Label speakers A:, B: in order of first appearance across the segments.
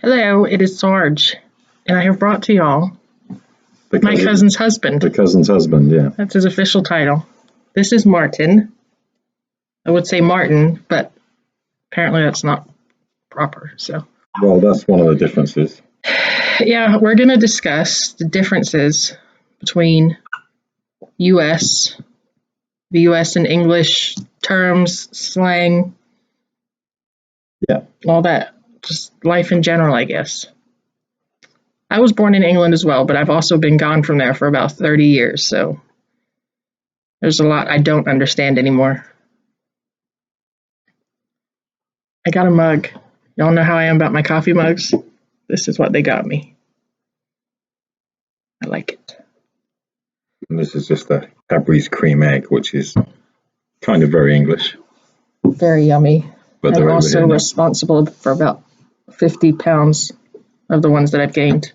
A: Hello, it is Sarge, and I have brought to y'all
B: The
A: my cousin's husband.
B: The cousin's husband, yeah.
A: That's his official title. This is Martyn. I would say Martin, but apparently that's not proper. So,
B: Well, that's one of the differences.
A: yeah, we're going to discuss the differences between U.S., the U.S. and English terms, slang,
B: Yeah.
A: all that. Just life in general, I guess. I was born in England as well, but I've also been gone from there for about 30 years, so there's a lot I don't understand anymore. I got a mug. Y'all know how I am about my coffee mugs? This is what they got me. I like it.
B: And this is just a Cadbury's cream egg, which is kind of very English.
A: Very yummy.
B: But
A: I'm also responsible for about 50 pounds of the ones that I've gained.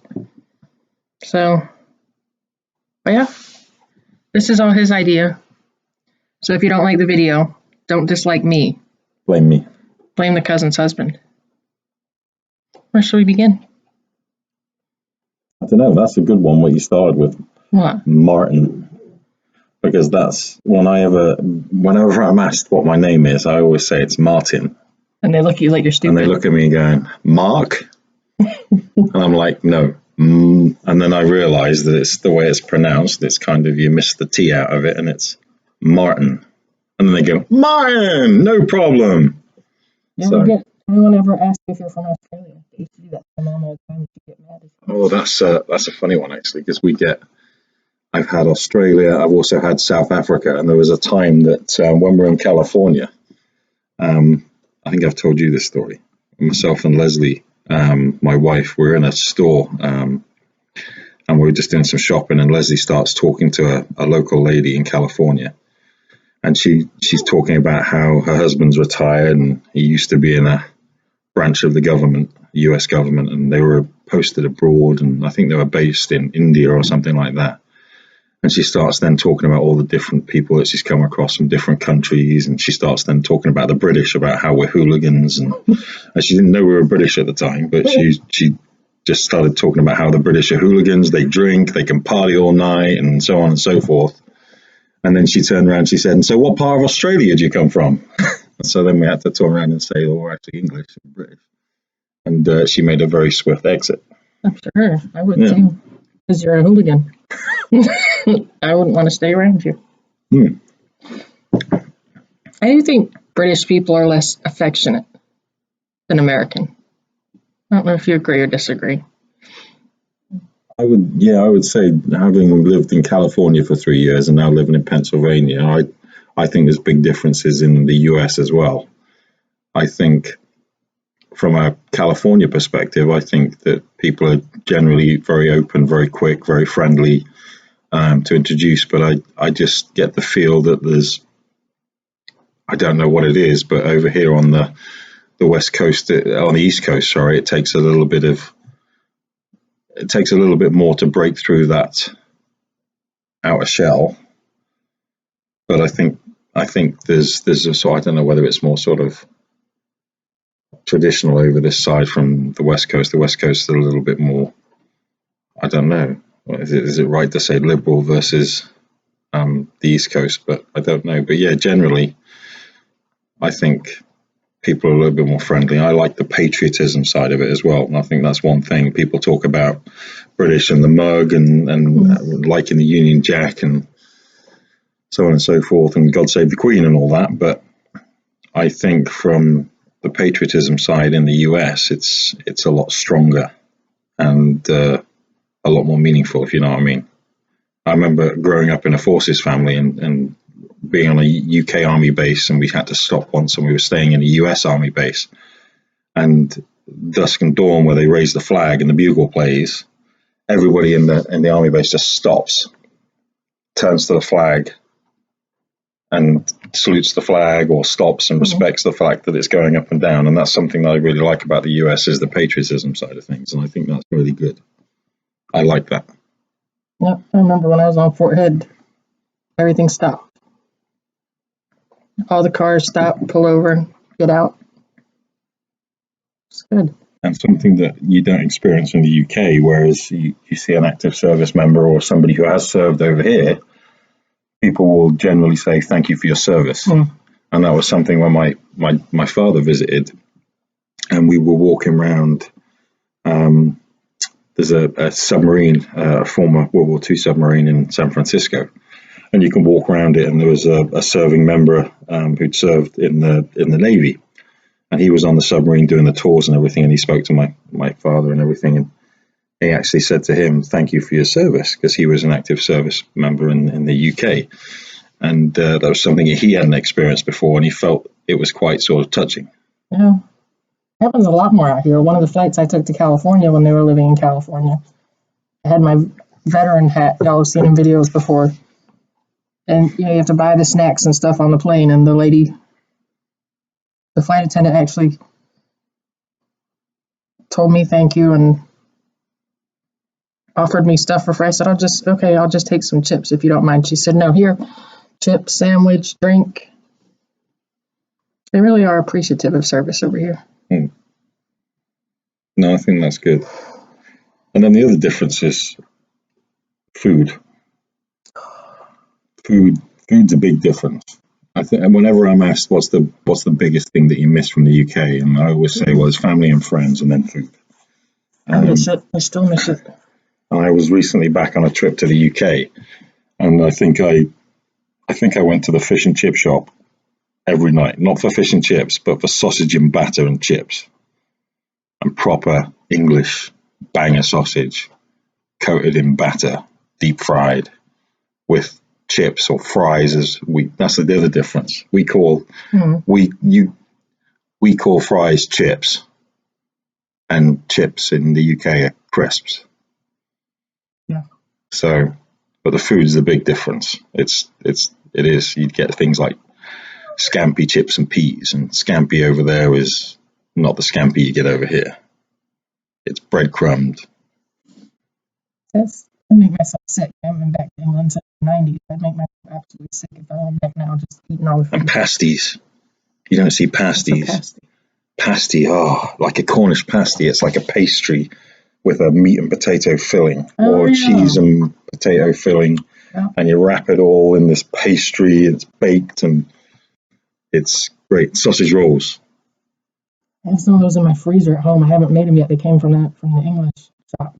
A: So, but yeah, this is all his idea. So if you don't like the video, don't dislike me.
B: Blame me.
A: Blame the cousin's husband. Where should we begin?
B: I don't know. That's a good one, what you started with.
A: What?
B: Martyn. Because that's whenever I'm asked what my name is, I always say it's Martyn.
A: And they look at you like you're stupid.
B: And they look at me going, Mark? And I'm like, no. And then I realize that it's the way it's pronounced. It's kind of, you miss the T out of it, and it's Martyn. And then they go, Martyn, no problem.
A: Get anyone ever ask if you're from Australia? They used to do that to my mom all the time. She'd get mad.
B: Oh, that's a funny one, actually, because I've had Australia, I've also had South Africa, and there was a time that when we were in California, I think I've told you this story. Myself and Leslie, my wife, we're in a store, and we were just doing some shopping, and Leslie starts talking to a local lady in California. And she's talking about how her husband's retired and he used to be in a branch of the government, US government, and they were posted abroad, and I think they were based in India or something like that. And she starts then talking about all the different people that she's come across from different countries, and she starts then talking about the British, about how we're hooligans, and she didn't know we were British at the time, but she just started talking about how the British are hooligans, they drink, they can party all night, and so on and so forth. And then she turned around and she said, and so what part of Australia do you come from? So then we had to turn around and say, oh, we're actually English and British. And she made a very swift exit.
A: I'm sure. I would too, because you're a hooligan. I wouldn't want to stay around you. I do think British people are less affectionate than American. I don't know if you agree or disagree.
B: I would say, having lived in California for 3 years and now living in Pennsylvania, I think there's big differences in the US as well. I think from a California perspective, I think that people are generally very open, very quick, very friendly to introduce, but I just get the feel that there's, I don't know what it is, but over here on the West Coast, on the East Coast, sorry, it takes a little bit more to break through that outer shell. But I think there's a sort, I don't know whether it's more sort of traditional over this side from the West Coast. The West Coast is a little bit more, I don't know. Is it right to say liberal versus the East Coast? But I don't know. But yeah, generally, I think people are a little bit more friendly. I like the patriotism side of it as well. And I think that's one thing. People talk about British and the mug and liking the Union Jack and so on and so forth, and God Save the Queen and all that. But I think from the patriotism side in the US, it's a lot stronger and a lot more meaningful, if you know what I mean. I remember growing up in a forces family and being on a UK army base, and we had to stop once, and we were staying in a US army base, and dusk and dawn, where they raise the flag and the bugle plays, everybody in the army base just stops, turns to the flag and salutes the flag, or stops and respects the fact that it's going up and down. And that's something that I really like about the US, is the patriotism side of things, and I think that's really good. I like that.
A: Yeah, I remember when I was on Fort Hood, everything stopped. All the cars stop, pull over, get out. It's good.
B: and something that you don't experience in the UK, whereas you see an active service member or somebody who has served over here, people will generally say thank you for your service. And that was something when my father visited, and we were walking around. There's a submarine, a former World War II submarine in San Francisco, and you can walk around it. And there was a serving member who'd served in the Navy, and he was on the submarine doing the tours and everything. And he spoke to my father and everything, and he actually said to him, "Thank you for your service," because he was an active service member in the UK, and that was something he hadn't experienced before, and he felt it was quite sort of touching.
A: Yeah. Happens a lot more out here. One of the flights I took to California when they were living in California, I had my veteran hat. Y'all have seen in videos before. And you have to buy the snacks and stuff on the plane. And the flight attendant actually told me thank you and offered me stuff for free. I said, I'll just take some chips if you don't mind. She said, no, here, chips, sandwich, drink. They really are appreciative of service over here.
B: No, I think that's good. And then the other difference is food. Food's a big difference. I think, and whenever I'm asked what's the biggest thing that you miss from the UK, and I always say, well, it's family and friends, and then food.
A: I miss it. I still miss it.
B: And I was recently back on a trip to the UK, and I think I went to the fish and chip shop every night, not for fish and chips, but for sausage and batter and chips, and proper English banger sausage, coated in batter, deep fried, with chips or fries. That's the other difference. We call fries chips, and chips in the UK are crisps.
A: Yeah.
B: So, but the food's the big difference. It is. You'd get things like scampi chips and peas, and scampi over there is not the scampi you get over here. It's breadcrumbed.
A: I make myself sick. I haven't been back to England since the 90s. I'd make myself absolutely sick if I went back now just eating all the food.
B: And pasties. You don't see pasties. Pasty, like a Cornish pasty. It's like a pastry with a meat and potato filling, or cheese and potato filling, and you wrap it all in this pastry. It's baked, and it's great. Sausage rolls.
A: I have some of those in my freezer at home. I haven't made them yet. They came from the English shop.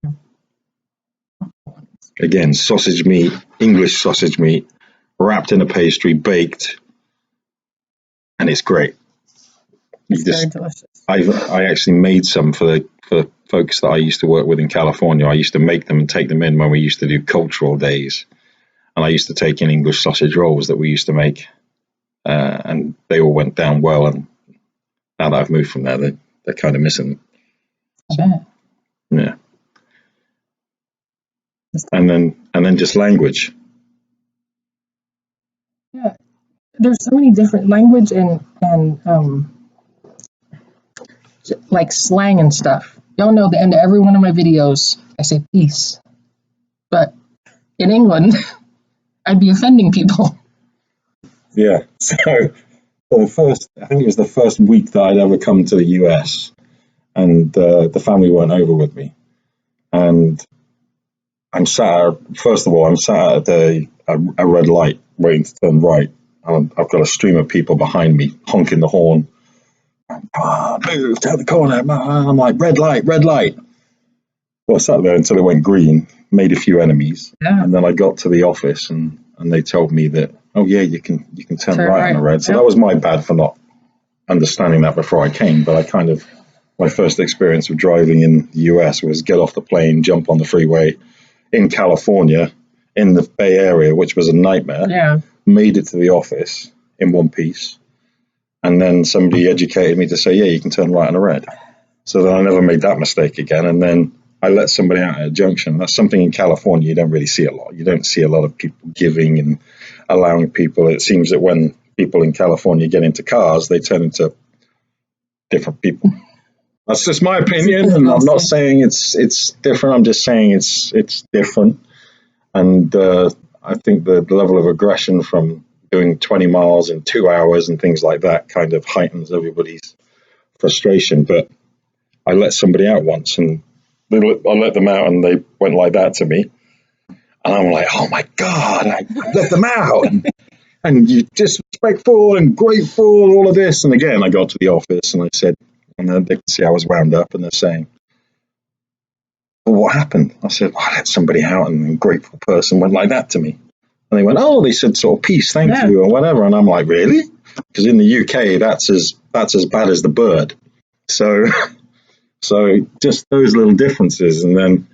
B: Again, sausage meat, English sausage meat, wrapped in a pastry, baked, and it's great.
A: It's very delicious.
B: I actually made some for the folks that I used to work with in California. I used to make them and take them in when we used to do cultural days, and I used to take in English sausage rolls that we used to make, and they all went down well. And now that I've moved from there, they're kind of missing them. Yeah. And then just language.
A: Yeah, there's so many different language and like slang and stuff. Y'all know at the end of every one of my videos, I say peace. But in England, I'd be offending people.
B: Yeah. So I think it was the first week that I'd ever come to the US, and the family weren't over with me. And I'm sat at a red light waiting to turn right. I've got a stream of people behind me honking the horn. Move, turn the corner. I'm like, red light, red light. Well, I sat there until it went green, made a few enemies. Yeah. And then I got to the office, and they told me that, oh yeah, you can turn right on the red. So that was my bad for not understanding that before I came. But my first experience of driving in the US was get off the plane, jump on the freeway in California, in the Bay Area, which was a nightmare. Yeah. Made it to the office in one piece. And then somebody educated me to say, yeah, you can turn right on a red. So then I never made that mistake again. And then I let somebody out at a junction. That's something in California you don't really see a lot. You don't see a lot of people giving and allowing people. It seems that when people in California get into cars, they turn into different people. That's just my opinion, and I'm not saying it's different. I'm just saying it's different. And I think the level of aggression from doing 20 miles in 2 hours and things like that kind of heightens everybody's frustration. But I let somebody out once, and I let them out, and they went like that to me, and I'm like, oh my god, I let them out, and you're disrespectful and grateful, all of this, and again, I got to the office and I said, and then they could see I was wound up, and they're saying, well, what happened? I said, I let somebody out, and a grateful person went like that to me. And they went, oh, they said sort of peace, thank you, or whatever. And I'm like, really? Because in the UK, that's as bad as the bird. So, so just those little differences. And then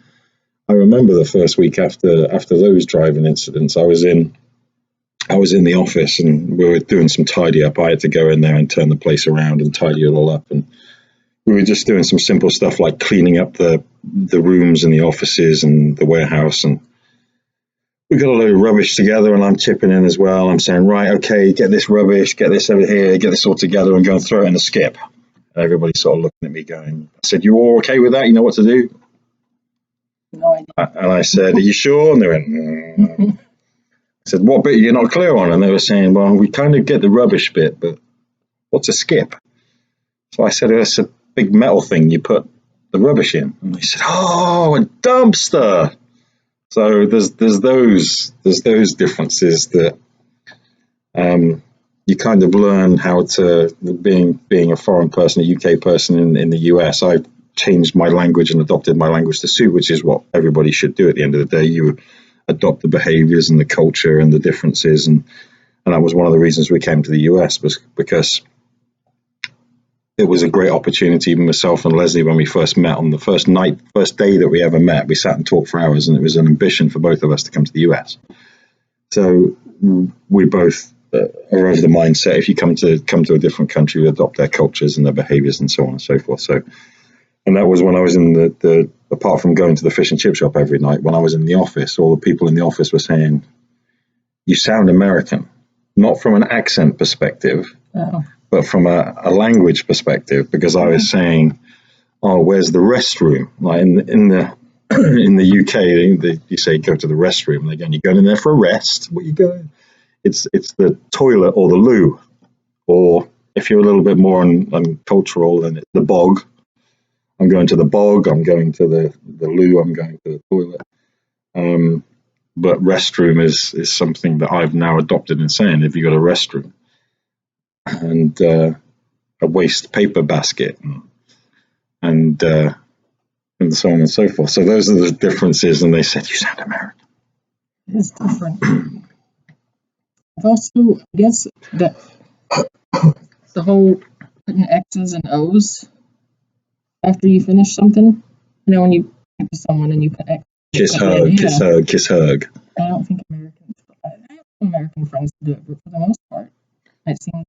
B: I remember the first week after those driving incidents, I was in the office and we were doing some tidy up. I had to go in there and turn the place around and tidy it all up. And we were just doing some simple stuff like cleaning up the rooms and the offices and the warehouse, and we got a load of rubbish together, and I'm chipping in as well. I'm saying, right, okay, get this rubbish, get this over here, get this all together, and go and throw it in the skip. And everybody's sort of looking at me going, I said, you all okay with that? You know what to do?
A: No idea.
B: And I said, are you sure? And they went, I said, what bit are you not clear on? And they were saying, well, we kind of get the rubbish bit, but what's a skip? So I said, it's a big metal thing you put the rubbish in. And they said, oh, a dumpster. So there's those differences that you kind of learn how to, being a foreign person, a UK person in the US. I've changed my language and adopted my language to suit, which is what everybody should do at the end of the day. You adopt the behaviors and the culture and the differences, and that was one of the reasons we came to the US, was because it was a great opportunity. Even myself and Leslie, when we first met on the first day that we ever met, we sat and talked for hours, and it was an ambition for both of us to come to the US. So we both are of the mindset, if you come to a different country, we adopt their cultures and their behaviors and so on and so forth. So, and that was when I was in the apart from going to the fish and chip shop every night, when I was in the office, all the people in the office were saying, you sound American, not from an accent perspective, but from a language perspective, because I was saying, oh, where's the restroom? Like in the in the UK, you say go to the restroom, and they're going, you're going in there for a rest? What are you going? It's the toilet or the loo, or if you're a little bit more cultural, then it's the bog. I'm going to the bog. I'm going to the loo. I'm going to the toilet. But restroom is something that I've now adopted in saying, if you got a restroom, and a waste paper basket, and so on and so forth. So those are the differences. And they said, you sound American.
A: It's different. I've also, I guess, that the whole putting X's and O's after you finish something, when you talk to someone and you put X.
B: Kiss, hug, kiss, hug, kiss, hug.
A: I don't think I have American friends to do it, but for the most part, it seems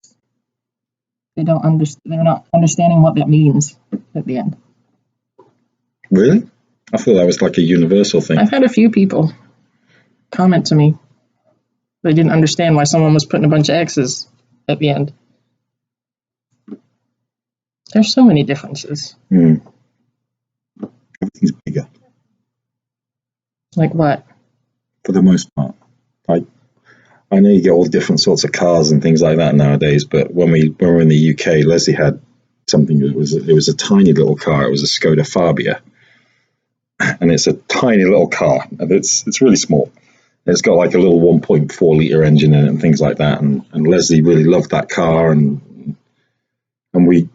A: they're not understanding what that means at the end.
B: Really? I thought that was like a universal thing.
A: I've had a few people comment to me they didn't understand why someone was putting a bunch of X's at the end. There's so many differences.
B: Everything's bigger.
A: Like what?
B: For the most part. I know you get all different sorts of cars and things like that nowadays, but when we were in the UK, Leslie had something that it was a tiny little car. It was a Skoda Fabia. And it's a tiny little car. And it's really small. It's got like a little 1.4 litre engine in it and things like that. And Leslie really loved that car. And we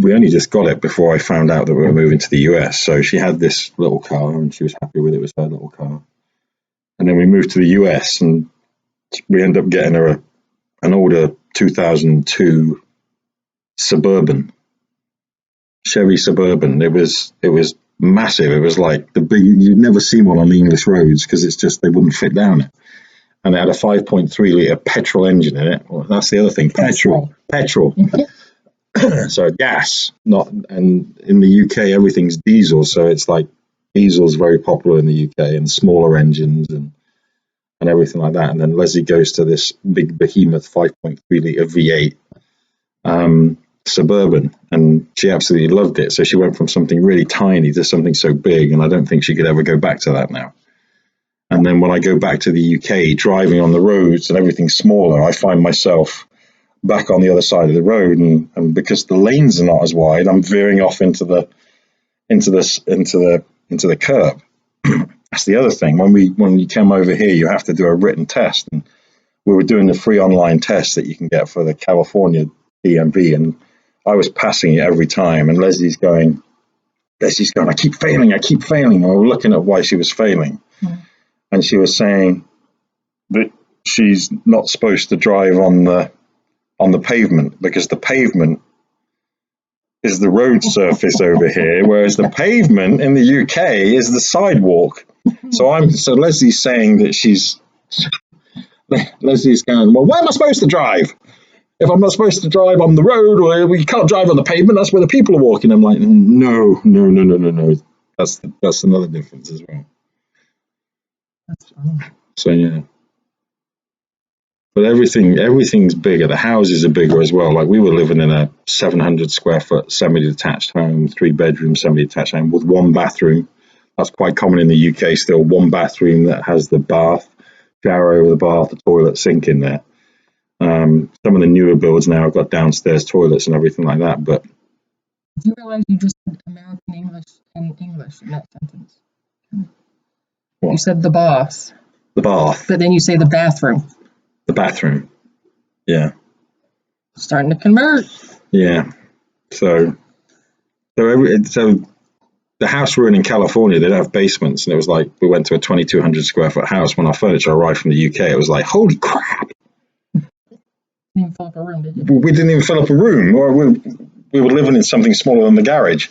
B: only just got it before I found out that we were moving to the US. So she had this little car and she was happy with it. It was her little car. And then we moved to the US and we ended up getting her an older 2002 Suburban, Chevy Suburban. It was massive. It was like the big, you'd never see one on the English roads because it's just, they wouldn't fit down it. And it had a 5.3 litre petrol engine in it. Well, that's the other thing, petrol. So gas, and in the UK, everything's diesel. So it's like diesel's very popular in the UK, and smaller engines and everything like that. And then Leslie goes to this big behemoth 5.3 litre V8 Suburban, and she absolutely loved it. So she went from something really tiny to something so big, and I don't think she could ever go back to that now. And then when I go back to the UK, driving on the roads and everything's smaller, I find myself back on the other side of the road, and because the lanes are not as wide, I'm veering off into the into the curb. That's the other thing. When you come over here, you have to do a written test, and we were doing the free online test that you can get for the California DMV, and I was passing it every time. And Leslie's going, I keep failing. And we were looking at why she was failing, and she was saying that she's not supposed to drive on the pavement because the pavement is the road surface over here, whereas the pavement in the UK is the sidewalk. So Leslie's saying that Leslie's going, well, where am I supposed to drive? If I'm not supposed to drive on the road, or we can't drive on the pavement, that's where the people are walking. I'm like, no. That's another difference as well.
A: That's funny.
B: So yeah. But everything's bigger. The houses are bigger as well. Like we were living in a 700 square foot semi-detached home, 3-bedroom semi-detached home with one bathroom. That's quite common in the UK still. One bathroom that has the bath, shower over the bath, the toilet, sink in there. Some of the newer builds now have got downstairs toilets and everything like that. But
A: Did you realize you just said American English and English in that sentence?
B: What?
A: You said the bath.
B: The bath.
A: But then you say the bathroom.
B: The bathroom. Yeah.
A: Starting to convert.
B: Yeah. So the house we're in California, they don't have basements, and it was like we went to a 2,200 square foot house. When our furniture arrived from the UK, it was like, holy crap!
A: Didn't even fill up a room, did you?
B: We didn't even fill up a room, or we were living in something smaller than the garage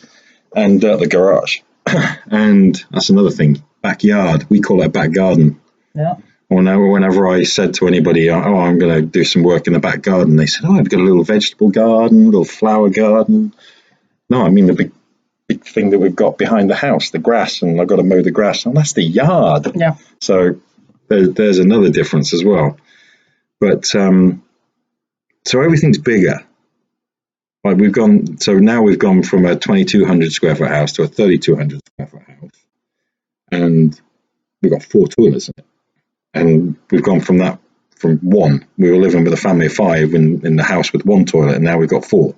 B: and the garage. And that's another thing. Backyard, we call it a back garden.
A: Yeah.
B: Whenever I said to anybody, oh, I'm going to do some work in the back garden, they said, oh, I've got a little vegetable garden, a little flower garden. No, I mean the big thing that we've got behind the house, the grass, and I've got to mow the grass, and that's the yard.
A: Yeah.
B: So there's another difference as well. But so everything's bigger. Like now we've gone from a 2,200 square foot house to a 3,200 square foot house, and we've got 4 toilets in it. And we've gone from one. We were living with a family of 5 in the house with 1 toilet, and now we've got 4.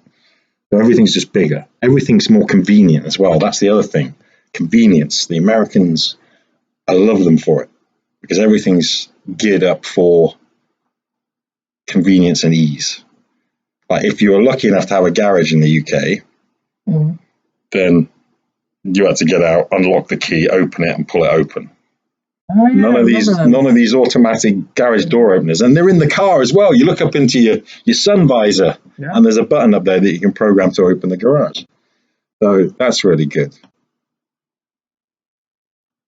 B: So everything's just bigger. Everything's more convenient as well. That's the other thing. Convenience. The Americans, I love them for it because everything's geared up for convenience and ease. Like if you were lucky enough to have a garage in the UK, then you had to get out, unlock the key, open it, and pull it open.
A: Oh, yeah,
B: None of these automatic garage door openers, and they're in the car as well. You look up into your sun visor, and there's a button up there that you can program to open the garage. So that's really good.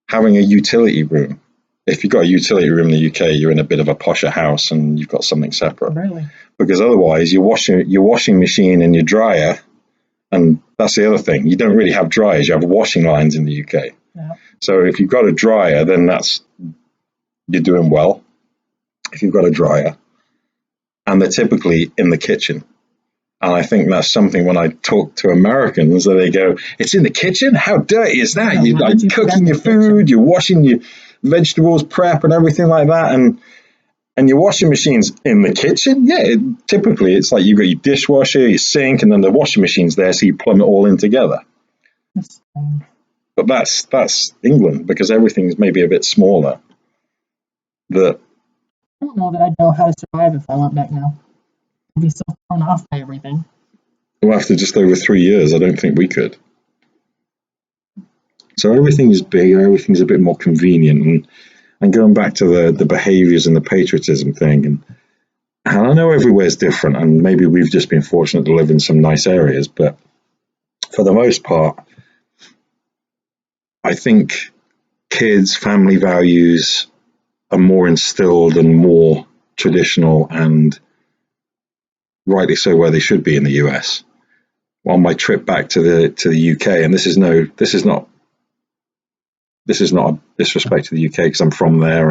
B: Having a utility room. If you've got a utility room in the UK, you're in a bit of a posher house, and you've got something separate.
A: Really?
B: Because otherwise, your washing machine and your dryer, and that's the other thing. You don't really have dryers. You have washing lines in the UK.
A: Yeah.
B: So if you've got a dryer, then you're doing well. If you've got a dryer, and they're typically in the kitchen. And I think that's something when I talk to Americans, that they go, it's in the kitchen? How dirty is that?
A: Yeah,
B: You're like cooking your food, you're washing your vegetables, prep and everything like that. And your washing machine's in the kitchen? Yeah, typically it's like you've got your dishwasher, your sink, and then the washing machine's there, so you plumb it all in together. But that's England, because everything's maybe a bit smaller.
A: I don't know that I'd know how to survive if I went back now. I'd be so thrown off by everything.
B: Well, after just over 3 years, I don't think we could. So everything is bigger, everything's a bit more convenient, and going back to the behaviours and the patriotism thing, and I know everywhere's different, and maybe we've just been fortunate to live in some nice areas, but for the most part, I think kids' family values are more instilled and more traditional, and rightly so where they should be in the US. On my trip back to the UK, and this is not a disrespect to the UK because I'm from there,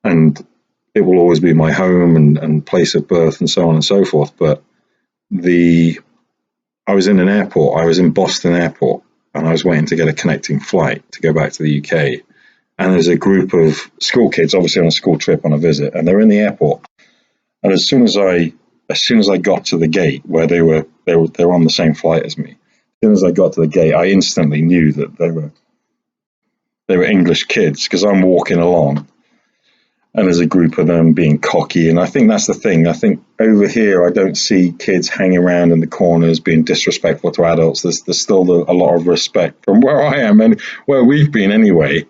B: and it will always be my home and place of birth and so on and so forth. But I was in an airport. I was in Boston Airport, and I was waiting to get a connecting flight to go back to the UK. And there's a group of school kids, obviously on a school trip on a visit, and they're in the airport. And as soon as I got to the gate where they were on the same flight as me, soon as I got to the gate, I instantly knew that they were English kids because I'm walking along and there's a group of them being cocky. And I think that's the thing. I think over here, I don't see kids hanging around in the corners being disrespectful to adults. There's still a lot of respect from where I am and where we've been anyway,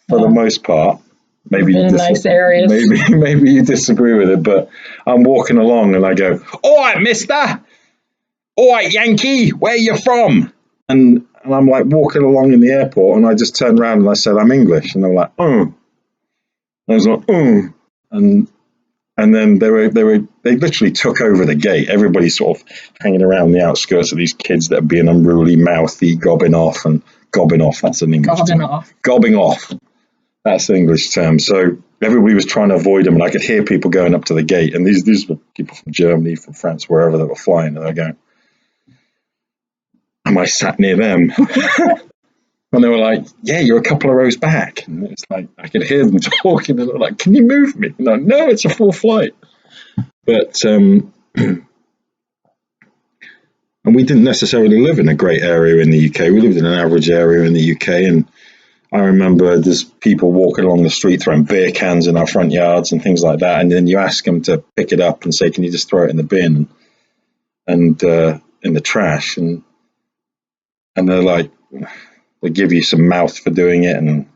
B: for the most part. Maybe
A: in nice areas.
B: Maybe you disagree with it, but I'm walking along and I go, "All right, mister. All right, Yankee, where you from?" And I'm like walking along in the airport and I just turned around and I said, "I'm English." And they're like, "Oh." I was like, "Oh." And then they literally took over the gate. Everybody sort of hanging around the outskirts of these kids that are being unruly, mouthy, gobbing off. That's an English term. Gobbing off. That's the English term. So everybody was trying to avoid them, and I could hear people going up to the gate. And these were people from Germany, from France, wherever they were flying. And they're going, "Am I sat near them?" And they were like, "Yeah, you're a couple of rows back." And it's like I could hear them talking, and they're like, "Can you move me?" And I'm like, "No, it's a full flight." But and we didn't necessarily live in a great area in the UK. We lived in an average area in the UK, and I remember there's people walking along the street throwing beer cans in our front yards and things like that. And then you ask them to pick it up and say, "Can you just throw it in the bin and in the trash?" And they're like, they give you some mouth for doing it, and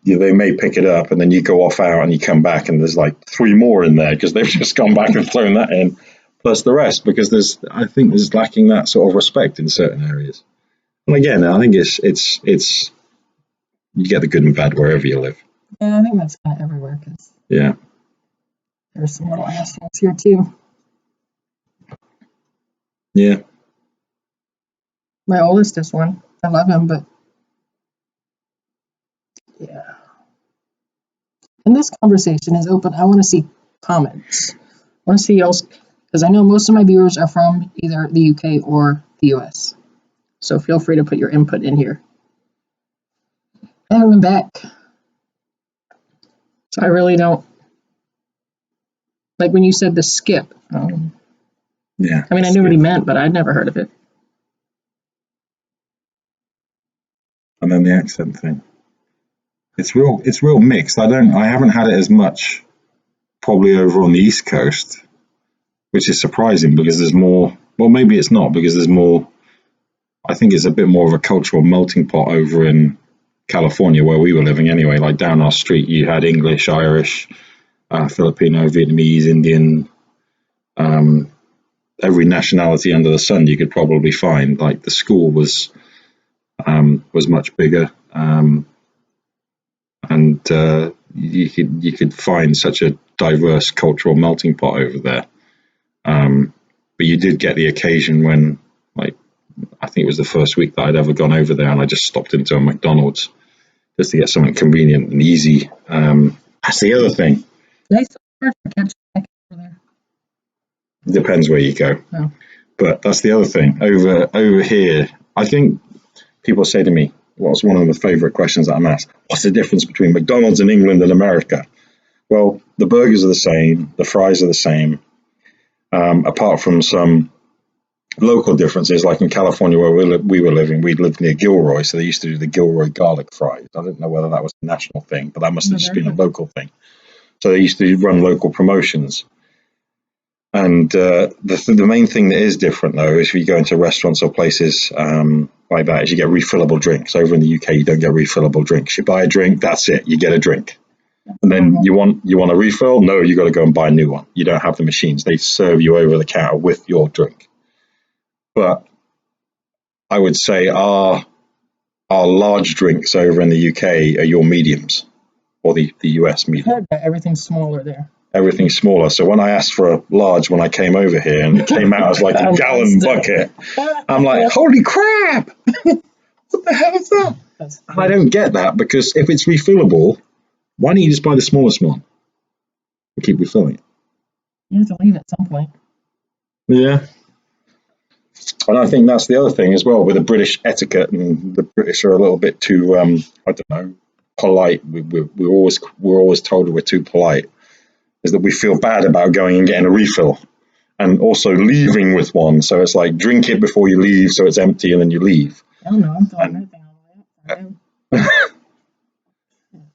B: they may pick it up, and then you go off out and you come back and there's like 3 more in there because they've just gone back and thrown that in, plus the rest, because I think there's lacking that sort of respect in certain areas. And again, I think it's you get the good and bad wherever you live.
A: Yeah, I think that's kind of everywhere. Cause
B: Yeah.
A: There's some little assholes here too.
B: Yeah.
A: My oldest is one. I love him, but yeah. And this conversation is open. I want to see comments. I want to see y'all's, because I know most of my viewers are from either the UK or the US. So feel free to put your input in here. I haven't been back. So I really don't. Like when you said the skip.
B: Yeah.
A: I mean, I knew what he meant, but I'd never heard of it.
B: And then the accent thing. It's real mixed. I haven't had it as much probably over on the East Coast, which is surprising because there's more, well, maybe it's not because there's more, I think it's a bit more of a cultural melting pot over in California where we were living anyway. Like down our street, you had English, Irish, Filipino, Vietnamese, Indian, every nationality under the sun you could probably find. Like the school was much bigger, and you could find such a diverse cultural melting pot over there. But you did get the occasion when, like, I think it was the first week that I'd ever gone over there, and I just stopped into a McDonald's just to get something convenient and easy. That's the other thing.
A: They still charge for ketchup over there.
B: Depends where you go.
A: Oh.
B: But that's the other thing. Over here, I think people say to me, what's one of the favourite questions that I'm asked? What's the difference between McDonald's in England and America? Well, the burgers are the same, the fries are the same, apart from some local differences. Like in California, where we were living, we lived near Gilroy, so they used to do the Gilroy garlic fries. I don't know whether that was a national thing, but that must have just been a local thing. So they used to run local promotions. And the main thing that is different, though, is if you go into restaurants or places like that, is you get refillable drinks. Over in the UK, you don't get refillable drinks. You buy a drink, that's it. You get a drink. And then you want a refill? No, you got to go and buy a new one. You don't have the machines. They serve you over the counter with your drink. But I would say our large drinks over in the UK are your mediums, or the US medium.
A: Everything's smaller there.
B: Everything's smaller. So when I asked for a large when I came over here, and it came out as like a gallon bucket, I'm like, holy crap! What the hell is that? And I don't get that, because if it's refillable, why don't you just buy the smallest one and keep refilling it?
A: You have to leave at some point.
B: Yeah. And I think that's the other thing as well with the British etiquette, and the British are a little bit too, I don't know, polite. We're always told we're too polite, is that we feel bad about going and getting a refill. and also leaving with one. So it's like drink it before you leave, so it's empty, and then you leave.
A: I don't know. I'm throwing everything on the way up.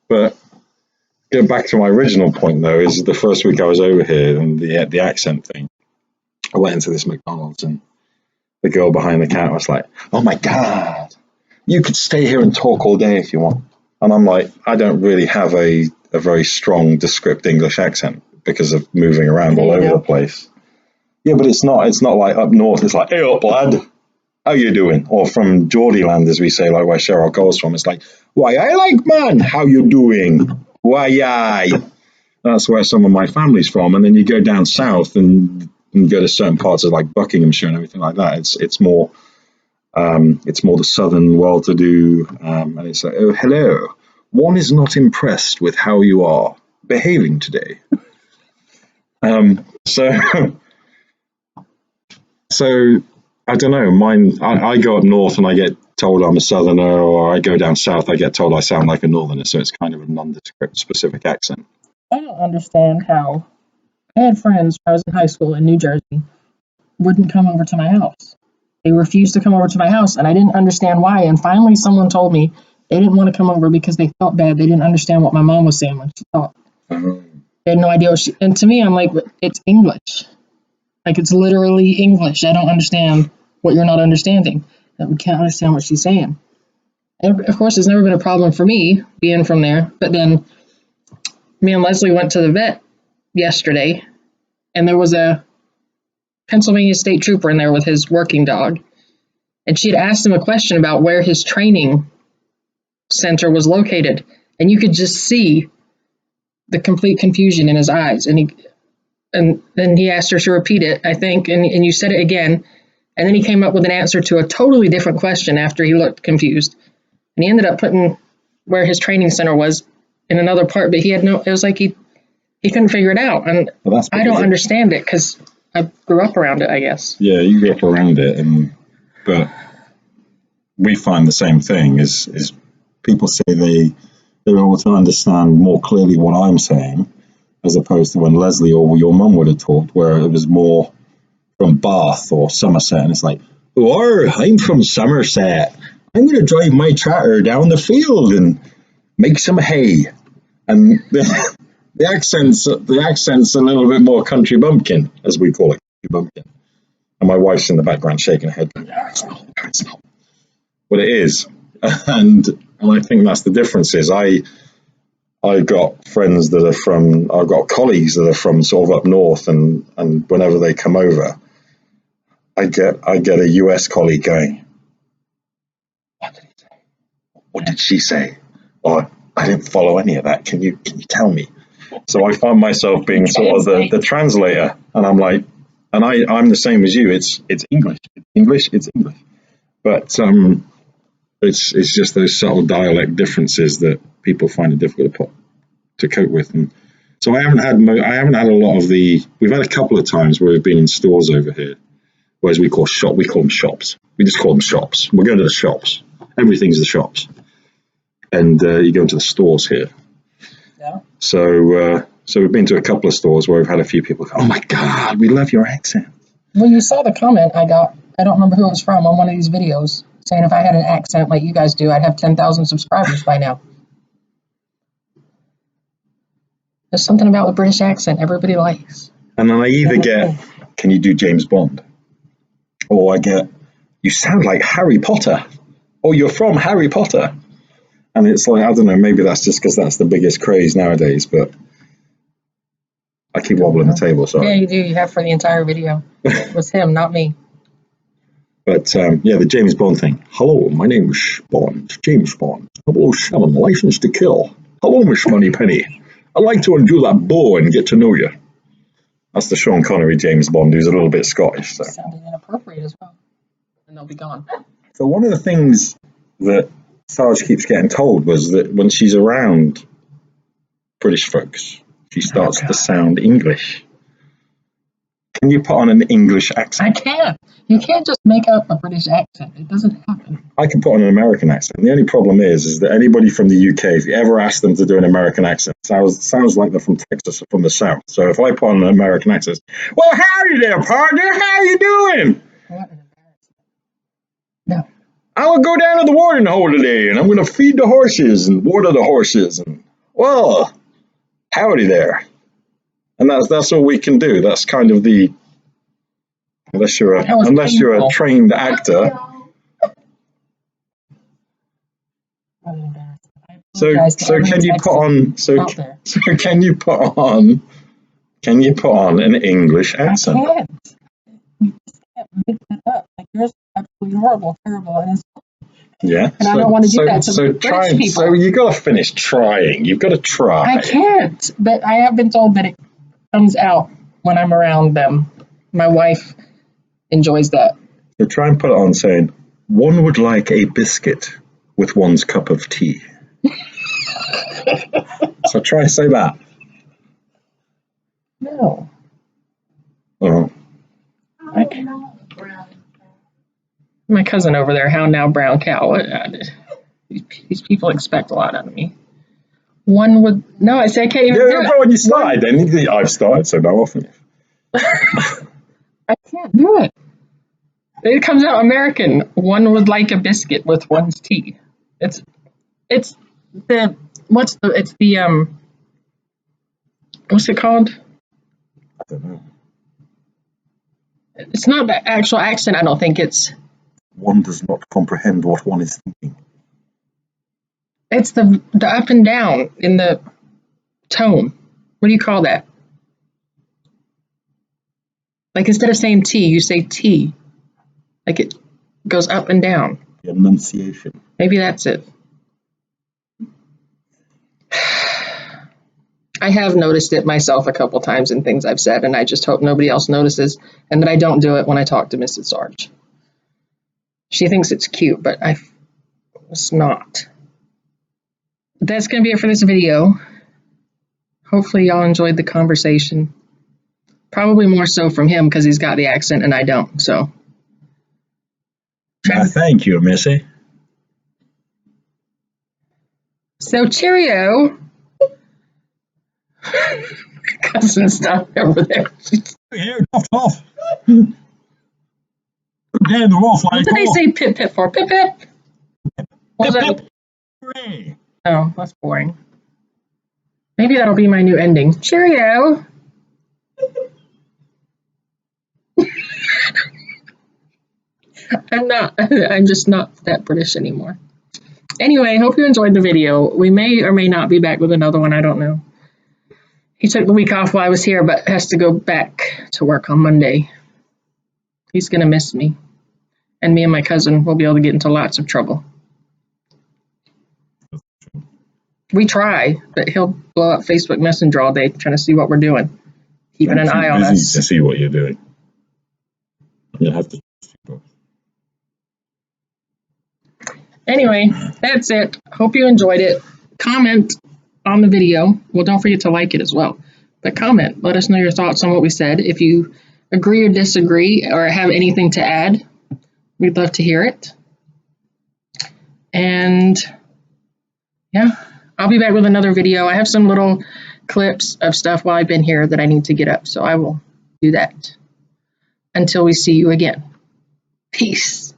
B: But get back to my original point, though, is the first week I was over here and the accent thing. I went into this McDonald's and the girl behind the counter was like, "Oh my God, you could stay here and talk all day if you want." And I'm like, I don't really have a very strong, descript English accent because of moving around all over the place. Yeah, but it's not like up north. It's like, "Hey up, lad, how you doing?" Or from Geordie land, as we say, like where Cheryl goes from. It's like, "Why, I like man, how you doing? Why, aye." That's where some of my family's from. And then you go down south and go to certain parts of like Buckinghamshire and everything like that. It's more the southern well-to-do, and it's like, "Oh, hello. One is not impressed with how you are behaving today." So, so I don't know. Mine, I go up north and I get told I'm a southerner, or I go down south, I get told I sound like a northerner. So it's kind of a nondescript specific accent.
A: I don't understand how I had friends when I was in high school in New Jersey wouldn't come over to my house. They refused to come over to my house, and I didn't understand why. And finally, someone told me they didn't want to come over because they felt bad. They didn't understand what my mom was saying when she talked. They had no idea what she. And to me, I'm like, it's English. Like, it's literally English. I don't understand what you're not understanding. That we can't understand what she's saying. And of course, it's never been a problem for me being from there. But then me and Leslie went to the vet yesterday, and there was a Pennsylvania state trooper in there with his working dog. And she had asked him a question about where his training center was located. And you could just see the complete confusion in his eyes. And then he asked her to repeat it, I think, and you said it again. And then he came up with an answer to a totally different question after he looked confused. And he ended up putting where his training center was in another part, but it was like he couldn't figure it out. And I don't understand it because I grew up around it, I guess.
B: Yeah, you grew up around it, but we find the same thing is people say they're able to understand more clearly what I'm saying, as opposed to when Leslie or your mum would have talked, where it was more from Bath or Somerset, and it's like, "Oh, I'm from Somerset. I'm going to drive my tractor down the field and make some hay." And the accent's a little bit more country bumpkin, as we call it, country bumpkin. And my wife's in the background shaking her head, going, it's not. But it is, and I think that's the difference. Is I've got friends that are from, I've got colleagues that are from sort of up north, and whenever they come over, I get a US colleague going, "What did he say? What did she say? Or I didn't follow any of that. Can you tell me?" So I find myself being sort of the translator, and I'm like, and I'm the same as you. It's English, it's English, but it's just those subtle dialect differences that people find it difficult to cope with. And so I haven't had a lot of the. We've had a couple of times where we've been in stores over here, whereas we call them shops. We just call them shops. We're going to the shops. Everything's the shops, and you go into the stores here.
A: Yeah.
B: So we've been to a couple of stores where we've had a few people go, "Oh my God, we love your accent."
A: Well, you saw the comment I got. I don't remember who it was from on one of these videos saying if I had an accent like you guys do, I'd have 10,000 subscribers by now. There's something about the British accent everybody likes.
B: And then I either get, "Can you do James Bond?" Or I get, "You sound like Harry Potter," or "You're from Harry Potter." And it's like, I don't know, maybe that's just because that's the biggest craze nowadays, but I keep wobbling the table, sorry.
A: Yeah, you do. You have for the entire video. It was him, not me.
B: But yeah, the James Bond thing. "Hello, my name's Bond, James Bond. 007, license to kill. Hello, Miss Moneypenny. I'd like to undo that bow and get to know you." That's the Sean Connery James Bond, who's a little bit Scottish. So.
A: Sounded inappropriate as well. And they'll be gone.
B: So one of the things that Sarge keeps getting told was that when she's around British folks, she starts to sound English. Can you put on an English accent?
A: I can't. You can't just make up a British accent. It doesn't happen.
B: I can put on an American accent. The only problem is that anybody from the UK, if you ever ask them to do an American accent, sounds like they're from Texas or from the South. So if I put on an American accent, well, howdy there, partner. How you doing?
A: No.
B: I will go down to the watering hole today, and I'm going to feed the horses and water the horses. And well, howdy there. And that's all we can do. That's kind of the unless you're a trained actor. So can you put on an English accent?
A: I can't. You just can't make that up. Like yours is absolutely horrible, terrible, and
B: yeah.
A: And I don't want to do that to British people.
B: So you got to finish trying. You've got to try.
A: I can't, but I have been told that it comes out when I'm around them. My wife enjoys that.
B: So try and put it on saying, one would like a biscuit with one's cup of tea. So try and say that.
A: No.
B: Oh.
A: My cousin over there, how now, brown cow. These people expect a lot out of me. One would, no, I said I can't even do it.
B: But when you started, then I've started, so now I'll finish.
A: I can't do it. It comes out American. One would like a biscuit with one's tea. It's the what's it called?
B: I don't know.
A: It's not the actual accent. I don't think it's.
B: One does not comprehend what one is thinking.
A: It's the up and down in the tone. What do you call that? Like instead of saying T, you say T. Like it goes up and down.
B: The enunciation.
A: Maybe that's it. I have noticed it myself a couple times in things I've said, and I just hope nobody else notices and that I don't do it when I talk to Mrs. Sarge. She thinks it's cute, but it's not. But that's going to be it for this video. Hopefully y'all enjoyed the conversation. Probably more so from him because he's got the accent and I don't, so.
B: Thank you, Missy.
A: So cheerio. Cousin's not over there.
B: Here, off. Good day in the wolf.
A: What did they say pip pip for? Pip pip? What was that?
B: Hooray.
A: Oh, that's boring. Maybe that'll be my new ending. Cheerio. I'm just not that British anymore. Anyway, hope you enjoyed the video. We may or may not be back with another one. I don't know. He took the week off while I was here, but has to go back to work on Monday. He's going to miss me. And me and my cousin will be able to get into lots of trouble. We try, but he'll blow up Facebook Messenger all day trying to see what we're doing. Keeping an eye on us.
B: To see what you're doing. You'll have to.
A: Anyway, that's it. Hope you enjoyed it. Comment on the video. Well, don't forget to like it as well. But comment. Let us know your thoughts on what we said. If you agree or disagree or have anything to add, we'd love to hear it. And yeah, I'll be back with another video. I have some little clips of stuff while I've been here that I need to get up. So I will do that until we see you again. Peace.